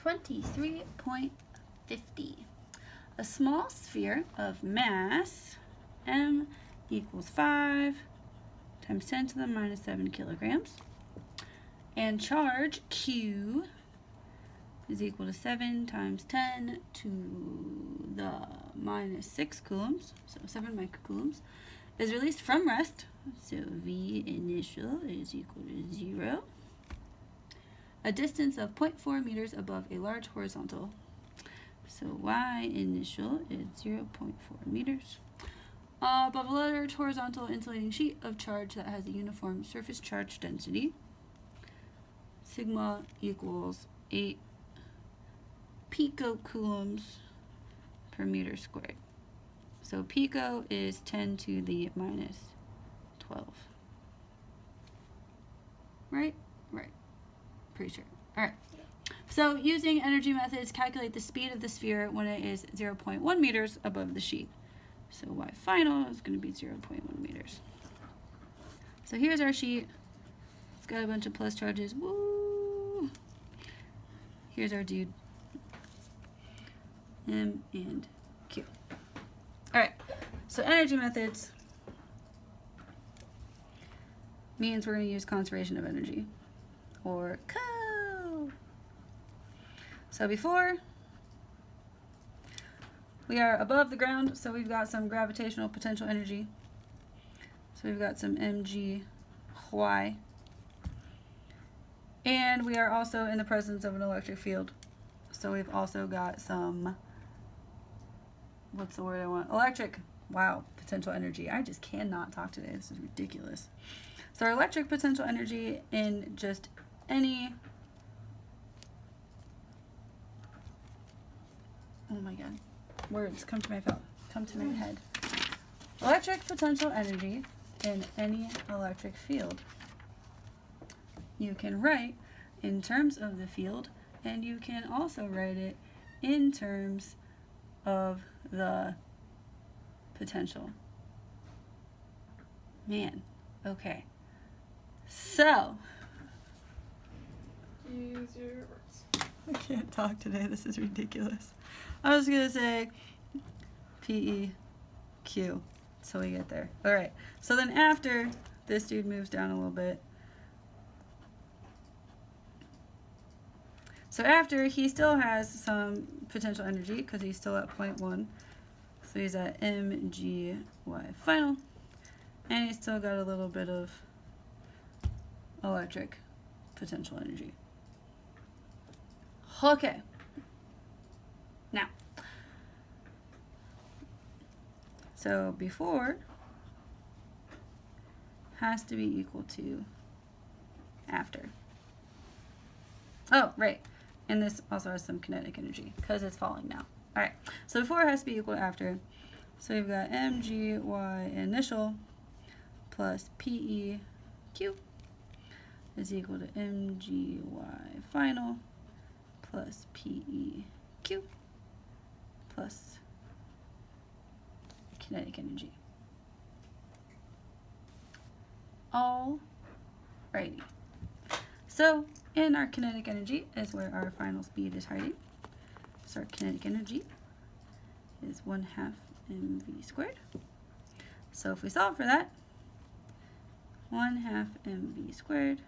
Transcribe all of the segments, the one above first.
23.50. A small sphere of mass m equals 5 times 10 to the minus 7 kilograms, and charge q is equal to 7 times 10 to the minus 6 coulombs, so 7 microcoulombs, is released from rest, so V initial is equal to 0, a distance of 0.4 meters above a large horizontal, so Y initial is 0.4 meters, above a large horizontal insulating sheet of charge that has a uniform surface charge density. Sigma equals 8 picocoulombs per meter squared. So pico is 10 to the minus 12. Right? Right. Pretty sure. All right. So using energy methods, calculate the speed of the sphere when it is 0.1 meters above the sheet. So Y final is going to be 0.1 meters. So here's our sheet. It's got a bunch of plus charges. Woo! Here's our dude. M and Q. All right. So energy methods means we're going to use conservation of energy, or CO. So before, we are above the ground, so we've got some gravitational potential energy. So we've got some mgy. And we are also in the presence of an electric field. So we've also got some, what's the word I want? Electric, wow, potential energy. I just cannot talk today. This is ridiculous. So our electric potential energy in just any, oh my God, words come to my head. Electric potential energy in any electric field you can write in terms of the field, and you can also write it in terms of the potential. Man, okay. So, use your words. I can't talk today. This is ridiculous. I was going to say PEQ. So we get there. All right. So then after this dude moves down a little bit. So after, he still has some potential energy because he's still at 0.1. So he's at mgy final. And he's still got a little bit of electric potential energy. Okay. Now, so before has to be equal to after. Oh, right. And this also has some kinetic energy because it's falling now. All right. So before has to be equal to after. So we've got mgy initial plus PEQ is equal to mgy final plus PEQ plus kinetic energy. Alrighty. So in our kinetic energy is where our final speed is hiding. So our kinetic energy is 1/2 mv squared. So if we solve for that, 1/2 mv squared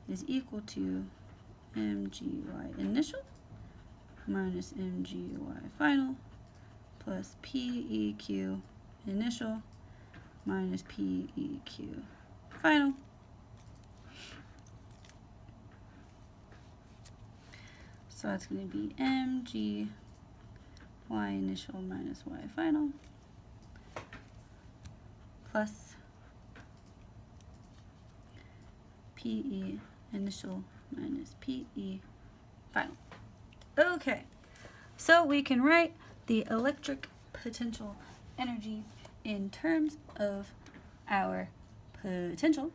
is equal to mgy initial minus mgy final plus PEQ initial minus PEQ final. So that's going to be mgy initial minus y final plus PE initial minus PE final. Okay, so we can write the electric potential energy in terms of our potential.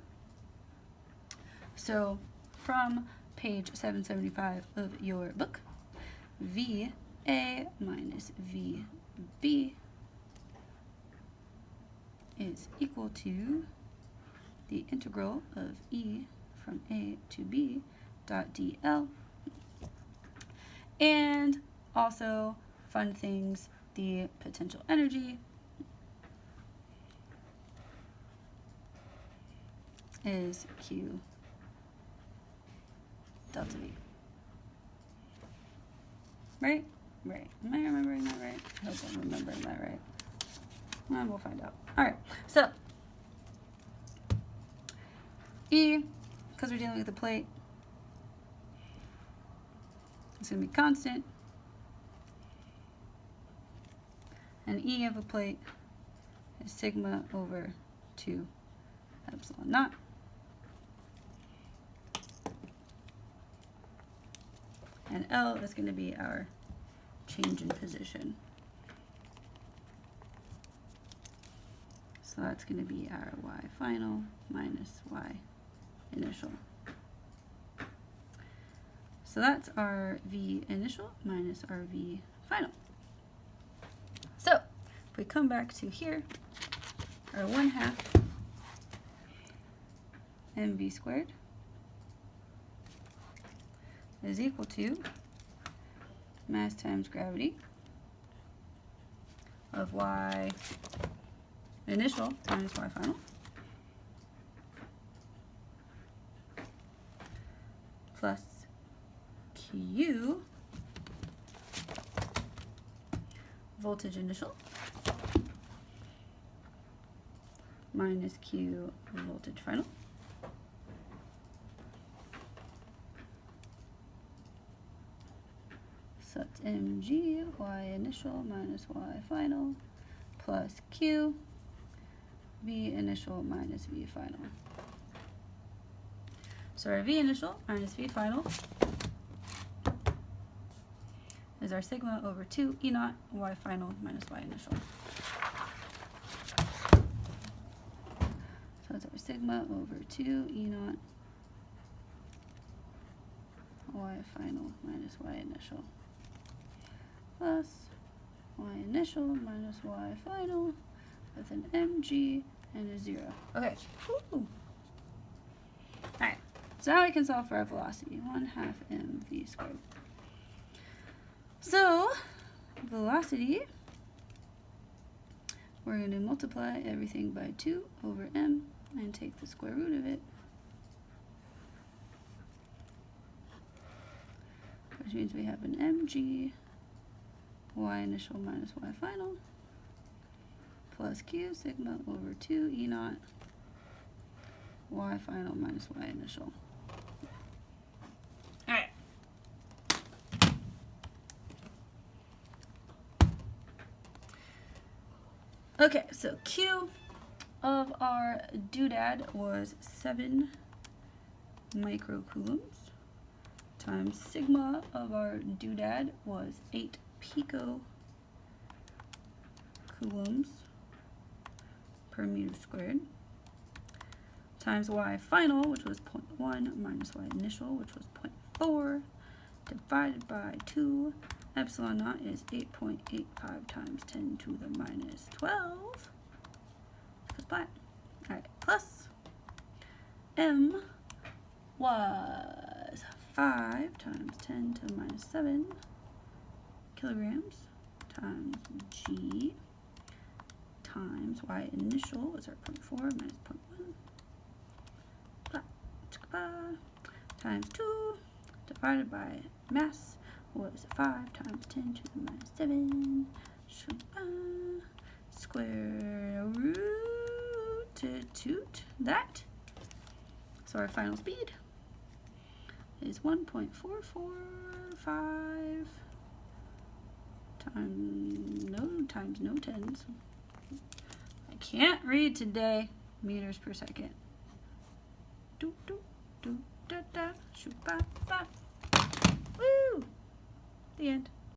So from page 775 of your book, VA minus VB is equal to the integral of E from A to B dot DL. And also, fun things, the potential energy is Q delta V. Right? Right. Am I remembering that right? I hope I'm remembering that right. And we'll find out. Alright, so E, because we're dealing with a plate, it's going to be constant. And E of a plate is sigma over 2 epsilon naught. And L is going to be our change in position. So that's going to be our Y final minus Y initial. So that's our V initial minus our V final. So if we come back to here, our 1/2 mv squared is equal to mass times gravity of Y initial minus Y final plus Q voltage initial minus Q voltage final so it's mg Y initial minus Y final plus Q V initial minus V final. So our V initial minus V final is our sigma over 2 E naught Y final minus Y initial. So that's our sigma over 2 E naught Y final minus Y initial plus Y initial minus Y final with an mg and a 0. Okay. Woo. Alright, so now we can solve for our velocity. 1/2 mv squared. So, velocity, we're going to multiply everything by 2 over m and take the square root of it, which means we have an mg Y initial minus Y final plus Q sigma over 2 E naught Y final minus Y initial. Alright. Okay, so Q of our doodad was 7 microcoulombs times sigma of our doodad was 8 picocoulombs per meter squared times Y final, which was 0.1, minus Y initial, which was 0.4, divided by 2. Epsilon naught is 8.85 times 10 to the minus 12. All right, plus M was 5 times 10 to the minus 7 kilograms times G times Y initial was our 0.4 minus 0.1 times 2 divided by mass was 5 times 10 to the minus 7 square root to that. So our final speed is 1.445 times no tens. I can't read today. Meters per second. Do do do da da shoot ba ba. Woo! The end.